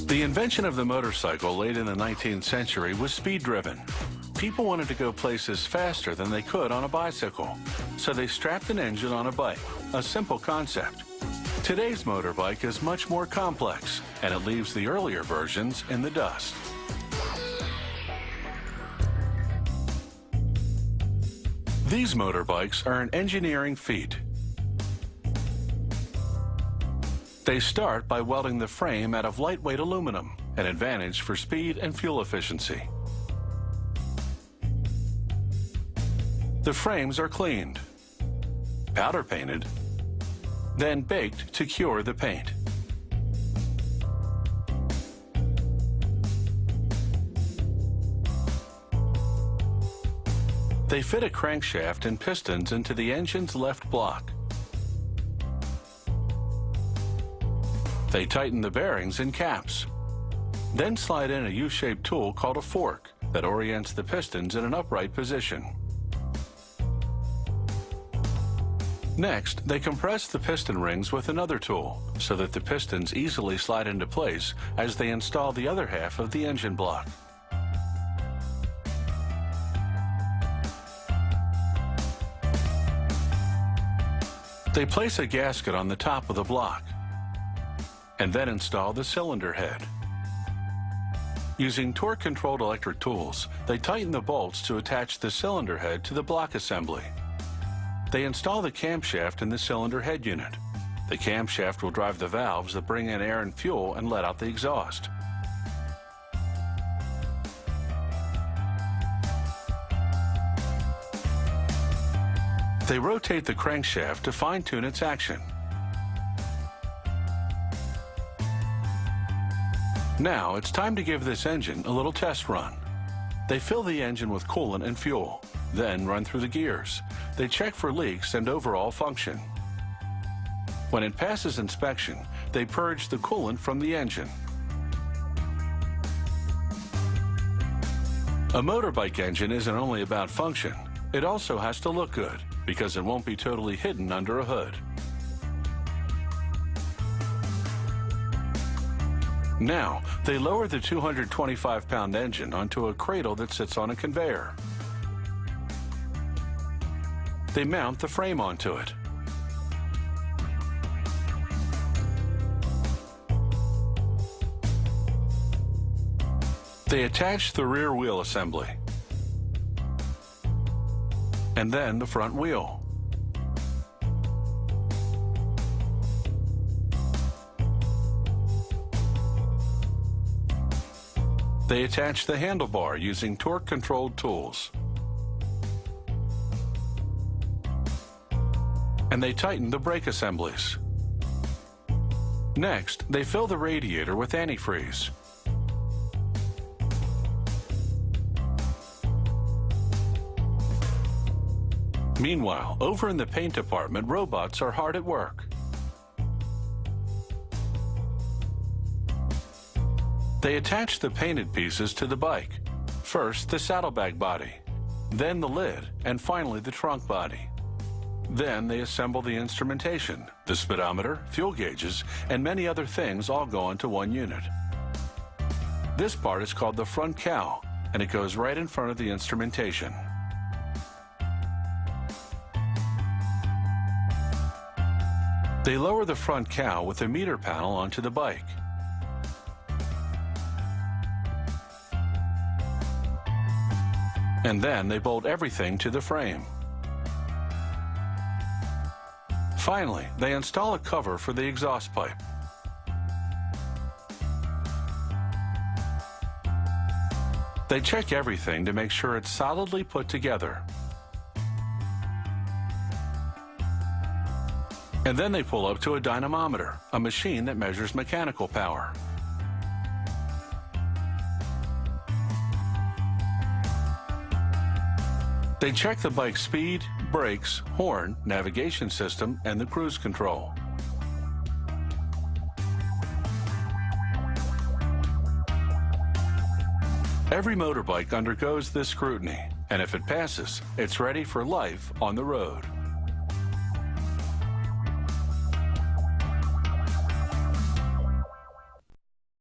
The invention of the motorcycle late in the 19th century was speed-driven. People wanted to go places faster than they could on a bicycle, so they strapped an engine on a bike, a simple concept. Today's motorbike is much more complex, and it leaves the earlier versions in the dust. These motorbikes are an engineering feat. They start by welding the frame out of lightweight aluminum, an advantage for speed and fuel efficiency. The frames are cleaned, powder painted, then baked to cure the paint. They fit a crankshaft and pistons into the engine's left block. They tighten the bearings and caps, then slide in a U-shaped tool called a fork that orients the pistons in an upright position. Next, they compress the piston rings with another tool so that the pistons easily slide into place as they install the other half of the engine block. They place a gasket on the top of the block and then install the cylinder head. Using torque-controlled electric tools, they tighten the bolts to attach the cylinder head to the block assembly. They install the camshaft in the cylinder head unit. The camshaft will drive the valves that bring in air and fuel and let out the exhaust. They rotate the crankshaft to fine-tune its action. Now it's time to give this engine a little test run. They fill the engine with coolant and fuel, then run through the gears. They check for leaks and overall function. When it passes inspection, they purge the coolant from the engine. A motorbike engine isn't only about function, it also has to look good, because it won't be totally hidden under a hood. Now, they lower the 225-pound engine onto a cradle that sits on a conveyor. They mount the frame onto it. They attach the rear wheel assembly, and then the front wheel. They attach the handlebar using torque-controlled tools. And they tighten the brake assemblies. Next, they fill the radiator with antifreeze. Meanwhile, over in the paint department, robots are hard at work. They attach the painted pieces to the bike. First, the saddlebag body, then the lid, and finally the trunk body. Then they assemble the instrumentation. The speedometer, fuel gauges, and many other things all go into one unit. This part is called the front cowl, and it goes right in front of the instrumentation. They lower the front cowl with a meter panel onto the bike. And then they bolt everything to the frame. Finally, they install a cover for the exhaust pipe. They check everything to make sure it's solidly put together. And then they pull up to a dynamometer, a machine that measures mechanical power. They check the bike's speed, brakes, horn, navigation system, and the cruise control. Every motorbike undergoes this scrutiny, and if it passes, it's ready for life on the road.